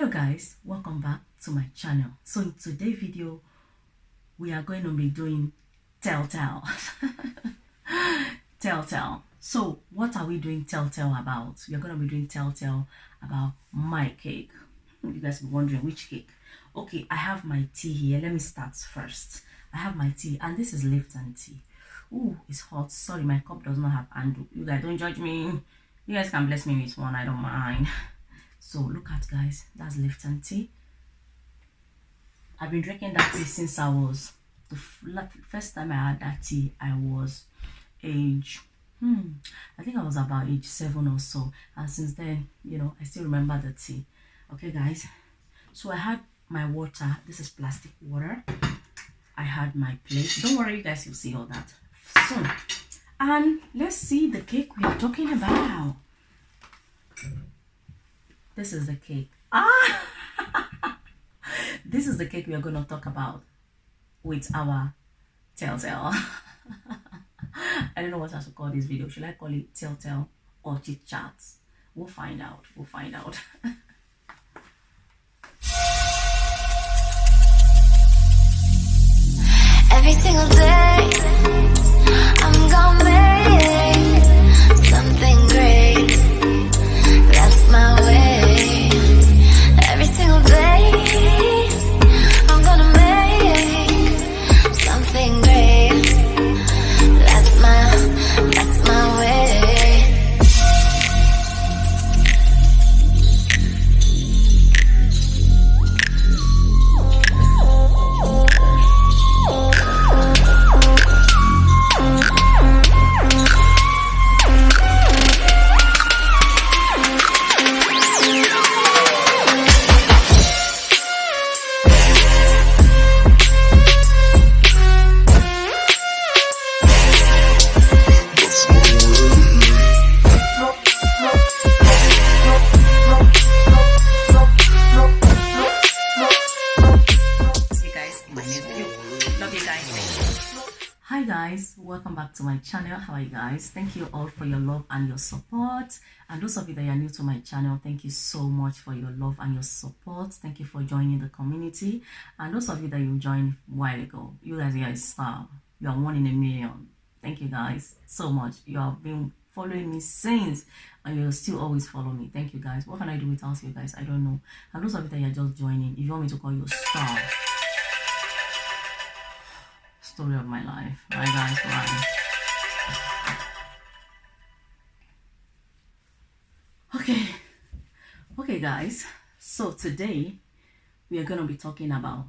Hello guys, welcome back to my channel. So in today's video we are going to be doing telltale. Telltale. So what are we doing telltale about? We are going to be doing telltale about my cake. You guys are wondering which cake. Okay, I have my tea here. Let me start first. I have my tea and this is Lipton tea. Ooh, it's hot. Sorry, my cup does not have handle. You guys don't judge me. You guys can bless me with one, I don't mind. So look at, guys, that's Lipton tea. I've been drinking that tea since I was the first time I had that tea. I was age I think I was about age 7 or so, and since then, you know, I still remember the tea. Okay guys, so I had my water. This is plastic water. I had my plate. Don't worry, you guys, you'll see all that soon. And let's see the cake we are talking about. This is the cake. This is the cake we are going to talk about with our telltale. I don't know what I should call this video. Should I call it telltale or chit chats? We'll find out. We'll find out. Every single day I'm gonna make something great. That's my way. Every single day I'm gonna make something great. That's my way. Hi guys, welcome back to my channel. How are you guys? Thank you all for your love and your support. And those of you that are new to my channel, thank you so much for your love and your support. Thank you for joining the community. And those of you that you joined a while ago, you guys are a star. You are 1 in a million. Thank you guys so much. You have been following me since, and you'll still always follow me. Thank you guys. What can I do without you guys? I don't know. And those of you that are just joining, if you want me to call you a star, story of my life, right guys, right? Okay guys, so today we are gonna be talking about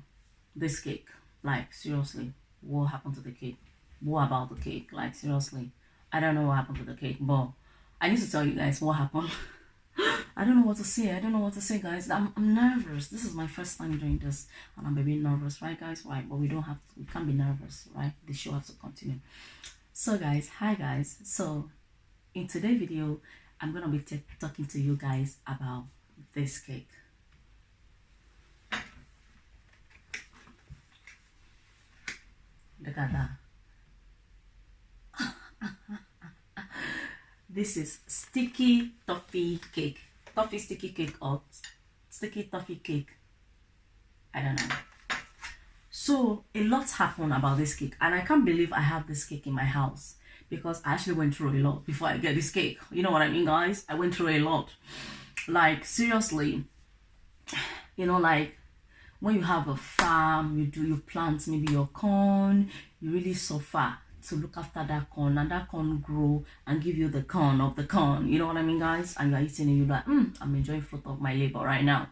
this cake. Like, seriously, what happened to the cake? What about the cake? Like, seriously, I don't know what happened to the cake, but I need to tell you guys what happened. I don't know what to say. I don't know what to say, guys. I'm nervous. This is my first time doing this, and I'm a bit nervous, right, guys? Right, but we can't be nervous, right? The show has to continue. So, guys, hi, guys. So, in today's video, I'm gonna be talking to you guys about this cake. Look at that. This is sticky toffee cake. Toffee sticky cake or sticky toffee cake. I don't know. So a lot happened about this cake, and I can't believe I have this cake in my house because I actually went through a lot before I get this cake. You know what I mean, guys? I went through a lot. Like, seriously, you know, like when you have a farm, you plant maybe your corn, you really suffer to look after that corn, and that corn grow and give you the corn of the corn. You know what I mean, guys? And you're eating it, you're like, I'm enjoying fruit of my labor right now.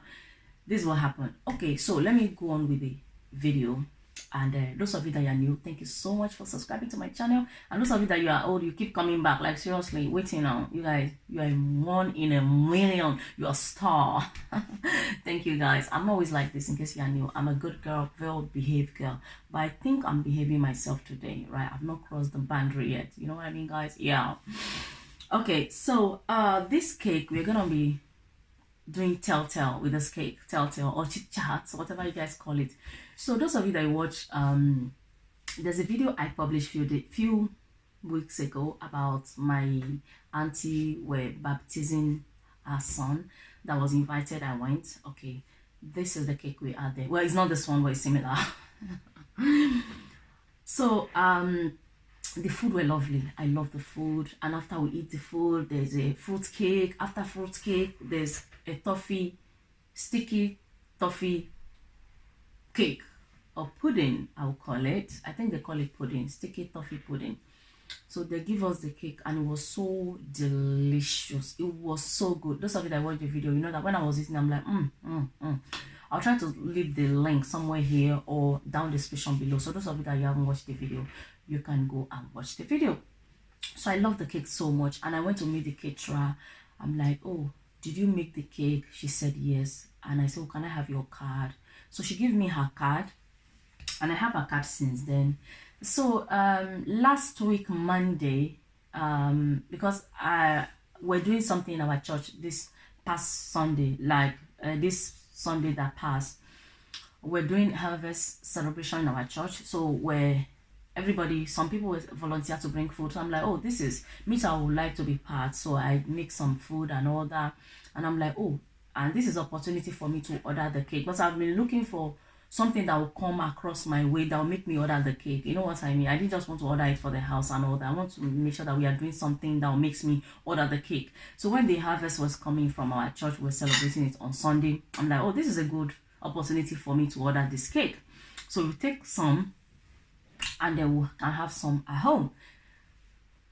This is what happened. Okay, so let me go on with the video. And those of you that are new, thank you so much for subscribing to my channel. And those of you that you are old, you keep coming back. Like, seriously, waiting on you guys. You are 1 in a million. You're a star. Thank you guys. I'm always like this, in case you are new. I'm a good girl, well behaved girl, but I think I'm behaving myself today, right? I've not crossed the boundary yet. You know what I mean, guys? Yeah. Okay, so this cake, we're gonna be doing telltale with this cake, telltale or chit chats, whatever you guys call it. So those of you that watch, there's a video I published few weeks ago about my auntie were baptizing her son. that was invited, I went. Okay, this is the cake we had there. Well, it's not this one, but it's similar. So the food were lovely. I love the food. And after we eat the food, there's a fruit cake. After fruit cake, there's a toffee, sticky toffee cake or pudding, I'll call it. I think they call it pudding, sticky toffee pudding. So they give us the cake and it was so delicious. It was so good. Those of you that watched the video, you know that when I was eating, I'm like, I'll try to leave the link somewhere here or down the description below. So those of you that you haven't watched the video, you can go and watch the video. So I love the cake so much. And I went to meet the caterer. I'm like, oh, did you make the cake? She said yes. And I said, oh, can I have your card? So she gave me her card. And I have a card since then. So last week Monday, because we're doing something in our church this past Sunday, like this Sunday that passed, we're doing harvest celebration in our church. So where everybody, some people volunteer to bring food. So I'm like, oh, this is me, I would like to be part. So I make some food and all that. And I'm like, oh, and this is opportunity for me to order the cake, because I've been looking for something that will come across my way that will make me order the cake. You know what I mean? I didn't just want to order it for the house and all that. I want to make sure that we are doing something that will makes me order the cake. So when the harvest was coming from our church, we're celebrating it on Sunday. I'm like, oh, this is a good opportunity for me to order this cake. So we take some and then we can have some at home.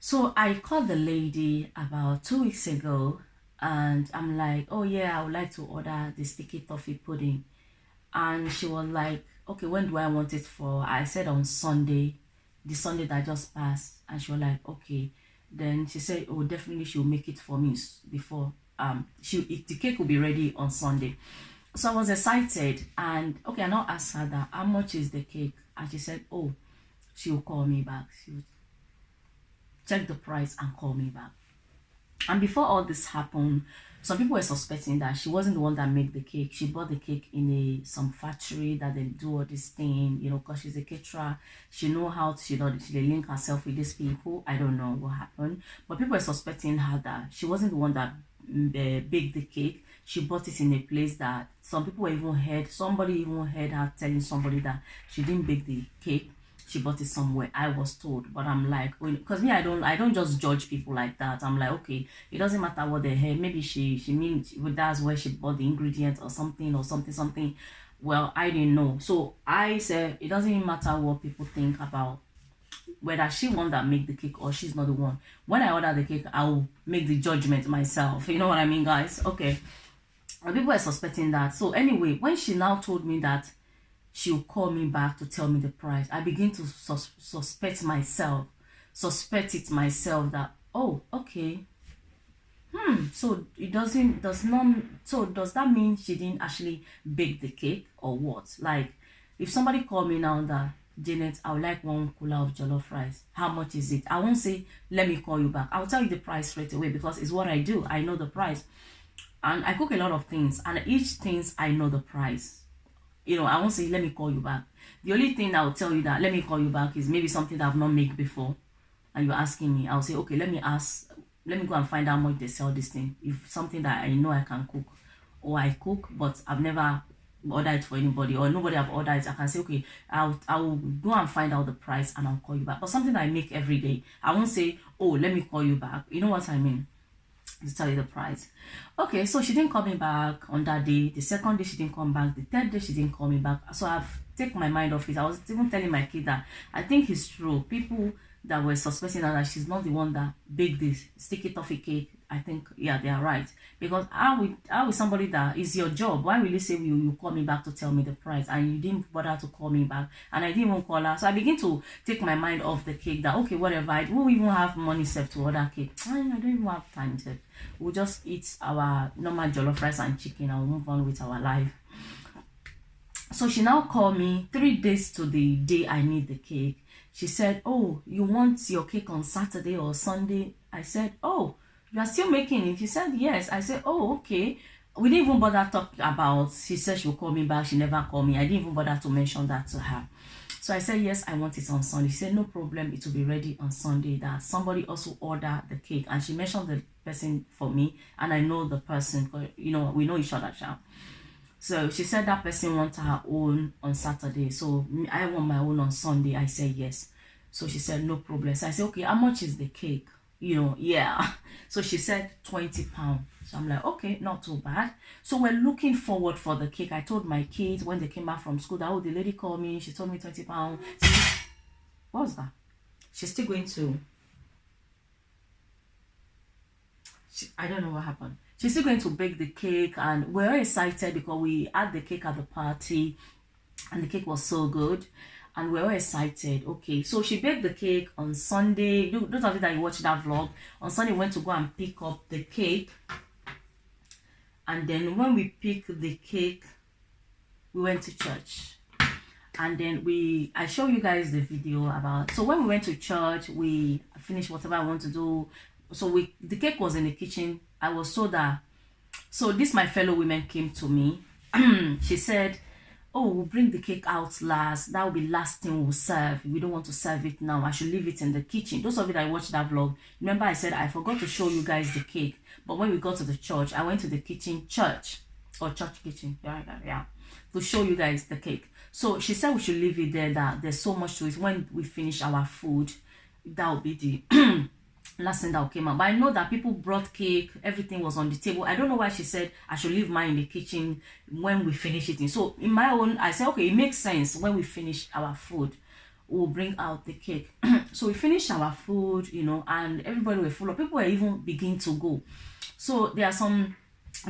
So I called the lady about 2 weeks ago and I'm like, oh yeah, I would like to order the sticky toffee pudding. And she was like, okay, when do I want it for? I said on Sunday, the Sunday that just passed. And she was like, okay. Then she said, oh, definitely she'll make it for me before the cake will be ready on Sunday. So I was excited. And okay, I now asked her that, how much is the cake? And she said, oh, she will call me back. She will check the price and call me back. And before all this happened, some people were suspecting that she wasn't the one that made the cake. She bought the cake in some factory that they do all this thing, you know, because she's a caterer. She know how to, she link herself with these people. I don't know what happened. But people were suspecting her that she wasn't the one that baked the cake. She bought it in a place that some people somebody even heard her telling somebody that she didn't bake the cake. She bought it somewhere, I was told. But I'm like, because me, I don't just judge people like that. I'm like, okay, it doesn't matter what they heard. Maybe she means that's where she bought the ingredients or something. Well, I didn't know. So I said, it doesn't even matter what people think about whether she won that make the cake or she's not the one. When I order the cake, I'll make the judgment myself. You know what I mean, guys? Okay. And people were suspecting that. So anyway, when she now told me that she'll call me back to tell me the price, I begin to suspect it myself that, oh, okay. So does that mean she didn't actually bake the cake or what? Like, if somebody called me now that, Janet, I would like 1 cooler of jollof rice. How much is it? I won't say, let me call you back. I'll tell you the price straight away because it's what I do. I know the price. And I cook a lot of things. And each things, I know the price. You know, I won't say, let me call you back. The only thing I'll tell you that, let me call you back is maybe something that I've not made before. And you're asking me. I'll say, okay, let me go and find out how much they sell this thing. If something that I know I can cook. Or I cook, but I've never order it for anybody or nobody have ordered it, I can say, okay, I'll go and find out the price and I'll call you back. But something that I make every day, I won't say, oh, let me call you back. You know what I mean? To tell you the price. Okay, so she didn't call me back on that day. The second day she didn't come back. The third day she didn't call me back. So I've taken my mind off it. I was even telling my kid that I think it's true. People that were suspecting that she's not the one that baked this sticky toffee cake, I think, yeah, they are right. Because how will somebody that is your job, why will you say you call me back to tell me the price and you didn't bother to call me back and I didn't even call her? So I begin to take my mind off the cake that, okay, whatever, I won't even have money saved to order cake. I don't even have time to. We'll just eat our normal jollof rice and chicken and we'll move on with our life. So she now called me 3 days to the day I need the cake. She said, oh, you want your cake on Saturday or Sunday? I said, oh, you are still making it? She said, yes. I said, oh, okay. We didn't even bother talking about, she said she'll call me back. She never called me. I didn't even bother to mention that to her. So I said, yes, I want it on Sunday. She said, no problem. It will be ready on Sunday. That somebody also ordered the cake. And she mentioned person for me, and I know the person, we know each other now. So she said that person wanted her own on Saturday, so I want my own on Sunday. I said yes. So she said no problem. So I said, okay, how much is the cake? Yeah. So she said £20. So I'm like, okay, not too bad. So we're looking forward for the cake. I told my kids when they came back from school that, the lady called me, she told me £20. What was that? She's still going to, I don't know what happened. She's still going to bake the cake, and we're excited because we had the cake at the party and the cake was so good, and we're all excited. Okay, so she baked the cake on Sunday. Those of you that you watched that vlog, on Sunday we went to go and pick up the cake, and then when we picked the cake, we went to church. And then I show you guys the video about, so when we went to church, we finished whatever I want to do. So the cake was in the kitchen. I was told that, so this my fellow women came to me. She said, oh, we'll bring the cake out last. That will be last thing we'll serve. We don't want to serve it now. I should leave it in the kitchen. Those of you that watched that vlog, remember I said I forgot to show you guys the cake. But when we got to the church, I went to the kitchen, church kitchen, yeah, to show you guys the cake. So she said we should leave it there, that there's so much to it. When we finish our food, that will be the last thing that came out. But I know that people brought cake, everything was on the table. I don't know why she said I should leave mine in the kitchen when we finish eating. So in my own, I said, okay, it makes sense. When we finish our food, we'll bring out the cake. So we finished our food, and everybody were full of people, were even beginning to go. So there are some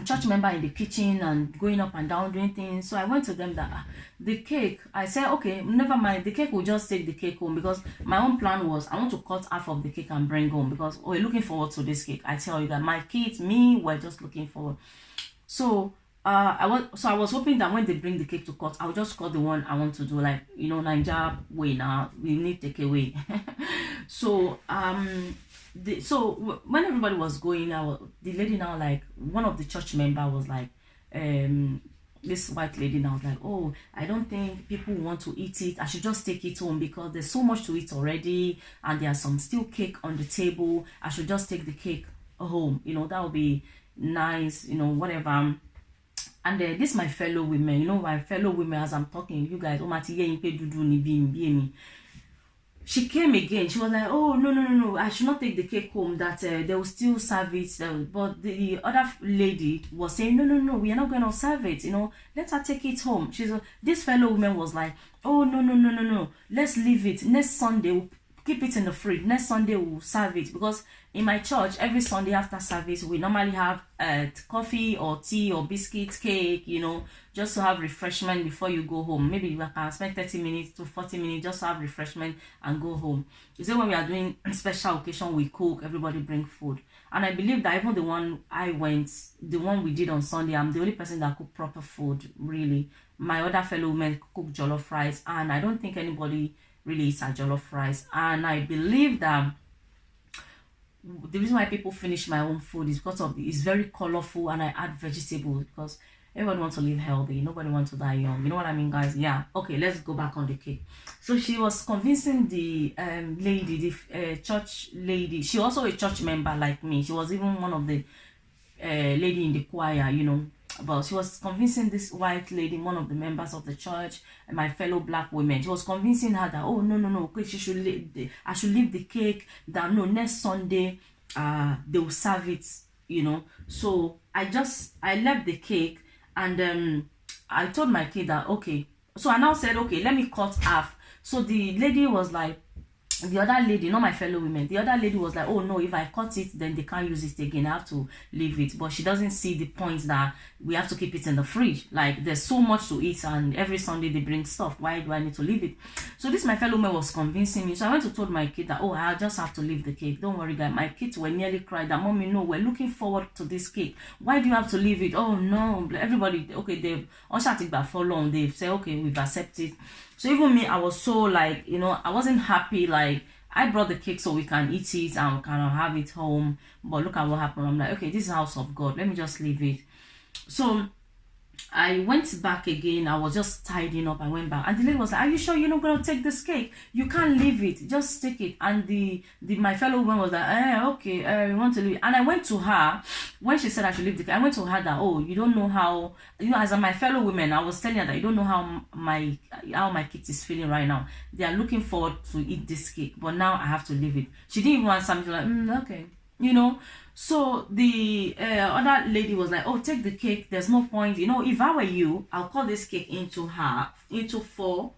church member in the kitchen and going up and down doing things. So I went to them that the cake, I said, okay, never mind, the cake will just take the cake home, because my own plan was I want to cut half of the cake and bring home, because we're looking forward to this cake. I tell you that my kids, me, we're just looking forward. So I was hoping that when they bring the cake to cut, I'll just cut the one I want to do, like, Naija way. Now we need takeaway. So so when everybody was going out, the lady now, like, one of the church member was like, this white lady now was like, oh, I don't think people want to eat it. I should just take it home because there's so much to eat already, and there's some still cake on the table. I should just take the cake home. That would be nice, whatever. And this my fellow women, my fellow women, as I'm talking, you guys, she came again. She was like, oh, no, I should not take the cake home, that they will still serve it. But the other lady was saying, no, we are not going to serve it, let her take it home. This fellow woman was like, oh, no, let's leave it. Next Sunday, we'll keep it in the fridge. Next Sunday, we'll serve it. Because in my church, every Sunday after service, we normally have coffee or tea or biscuits, cake, just to have refreshment before you go home. Maybe you can spend 30 minutes to 40 minutes just to have refreshment and go home. You see, when we are doing special occasion, we cook, everybody bring food. And I believe that even the one we did on Sunday, I'm the only person that cooked proper food, really. My other fellow men cook jollof rice, and I don't think anybody really eats a jollof rice. And I believe that the reason why people finish my own food is because it's very colorful, and I add vegetables because everyone wants to live healthy. Nobody wants to die young. You know what I mean, guys? Yeah. Okay, let's go back on the cake. So she was convincing the lady, the church lady. She also a church member like me. She was even one of the lady in the choir, But she was convincing this white lady, one of the members of the church, and my fellow black women. She was convincing her that, oh, no, okay, I should leave the cake, that no, next Sunday, they will serve it, So I left the cake, and I told my kid that, okay. So I now said, okay, let me cut half. So the lady was like, the other lady, not my fellow women, the other lady was like, oh no, if I cut it, then they can't use it again, I have to leave it. But she doesn't see the point that we have to keep it in the fridge. Like, there's so much to eat, and every Sunday they bring stuff. Why do I need to leave it? So this my fellow woman was convincing me. So I went to told my kid that, oh, I just have to leave the cake. Don't worry, guys. My kids were nearly cried that, mommy, no, we're looking forward to this cake. Why do you have to leave it? Oh no, everybody, okay, they've also take that for long. They've said, okay, we've accepted. So even me, I was so like, I wasn't happy. Like, I brought the cake so we can eat it and we can have it home. But look at what happened. I'm like, okay, this is house of God. Let me just leave it. So I went back again. I was just tidying up. I went back, and the lady was like, "Are you sure you're not gonna take this cake? You can't leave it. Just take it." And the my fellow woman was like, okay, you want to leave it?" And I went to her when she said I should leave the cake. I went to her that, "Oh, you don't know how, as my fellow women, I was telling her that you don't know how my kid is feeling right now. They are looking forward to eat this cake, but now I have to leave it." She didn't even want something like, "Okay." So the other lady was like, "Oh, take the cake. There's no point. If I were you, I'll cut this cake into four,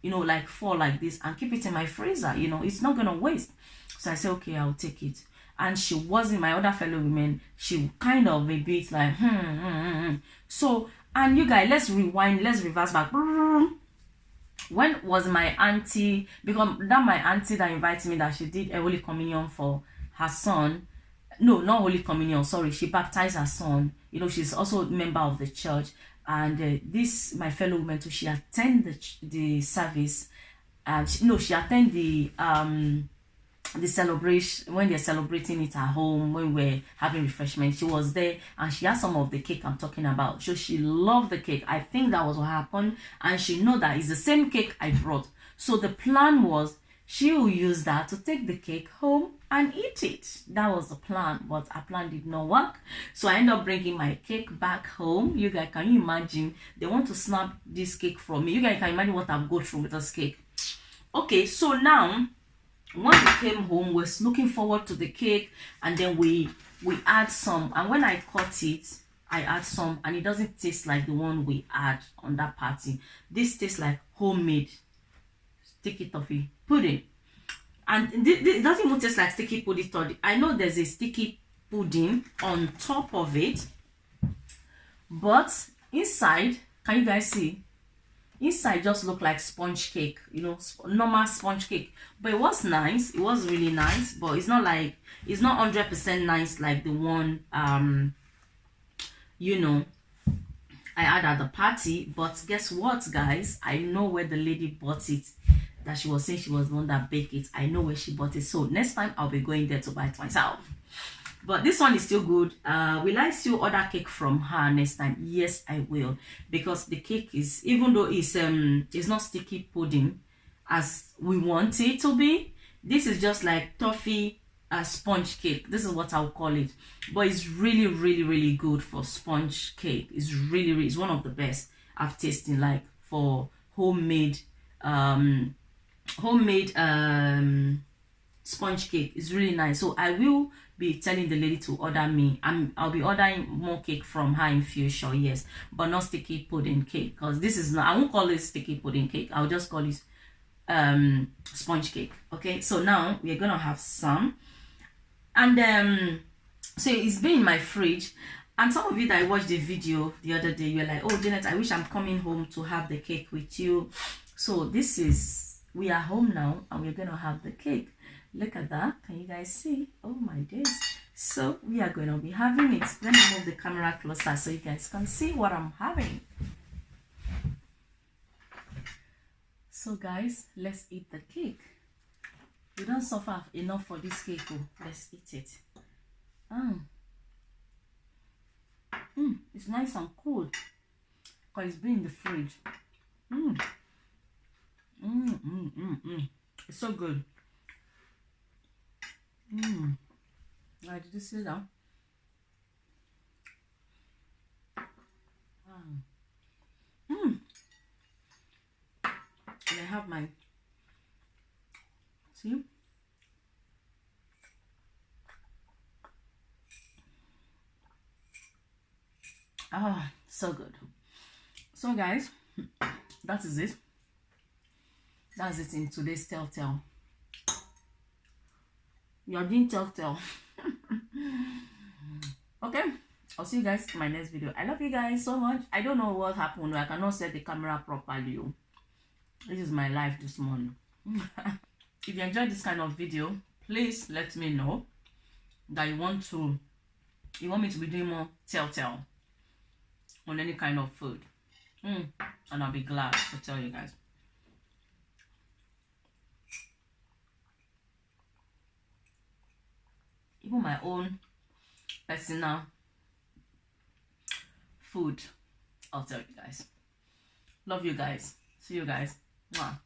like four like this, and keep it in my freezer. It's not gonna waste." So I said, "Okay, I'll take it." And she wasn't, my other fellow women, she kind of a bit like, So, and you guys, let's rewind, let's reverse back. When was my auntie, because that my auntie that invited me, that she did a Holy Communion for her son. No, not Holy Communion, sorry, she baptized her son. She's also a member of the church. And this, my fellow woman too, she attended the service. She attended the celebration when they're celebrating it at home, when we're having refreshment. She was there, and she had some of the cake I'm talking about. So she loved the cake. I think that was what happened, and she know that it's the same cake I brought. So the plan was she will use that to take the cake home and eat it. That was the plan, but our plan did not work. So I ended up bringing my cake back home. You guys, can you imagine? They want to snap this cake from me. You guys can imagine what I've gone through with this cake. Okay, so now when we came home, we're looking forward to the cake, and then we add some. And when I cut it, I add some, and it doesn't taste like the one we had on that party. This tastes like homemade sticky toffee pudding. And it doesn't even taste like sticky pudding. I know there's a sticky pudding on top of it, but inside, can you guys see? Inside just look like sponge cake, normal sponge cake. But it was nice. It was really nice, but it's not 100% nice like the one I had at the party. But guess what, guys? I know where the lady bought it. That she was saying she was the one that baked it. I know where she bought it. So next time I'll be going there to buy it myself. But this one is still good. Will I still order cake from her next time? Yes, I will. Because the cake is, even though it's not sticky pudding as we want it to be, this is just like toffee sponge cake. This is what I'll call it. But it's really, really, really good for sponge cake. It's really, it's one of the best I've tasted, like for homemade sponge cake. Is really nice. So I will be telling the lady to order me. I'll be ordering more cake from her in future, yes, but not sticky pudding cake, because this is not, I won't call it sticky pudding cake. I'll just call it sponge cake. Okay, so now we're gonna have some, and so it's been in my fridge. And some of you that I watched the video the other day, you're like, "Oh, Janet, I wish I'm coming home to have the cake with you." So this is, we are home now, and we're gonna have the cake. Look at that. Can you guys see? Oh my days. So we are going to be having it. Let me move the camera closer so you guys can see what I'm having. So guys, let's eat the cake. We don't suffer enough for this cake. Oh, let's eat it. It's nice and cold because it's been in the fridge. It's so good. Did you see that? And I have my, see? So good. So guys, that is it. That's it in today's Telltale. You're doing Telltale. Okay, I'll see you guys in my next video. I love you guys so much. I don't know what happened. I cannot set the camera properly. This is my life this morning. If you enjoyed this kind of video, please let me know that you want me to be doing more Telltale on any kind of food. And I'll be glad to tell you guys. Even my own personal food, I'll tell you guys. Love you guys. See you guys. Mwah.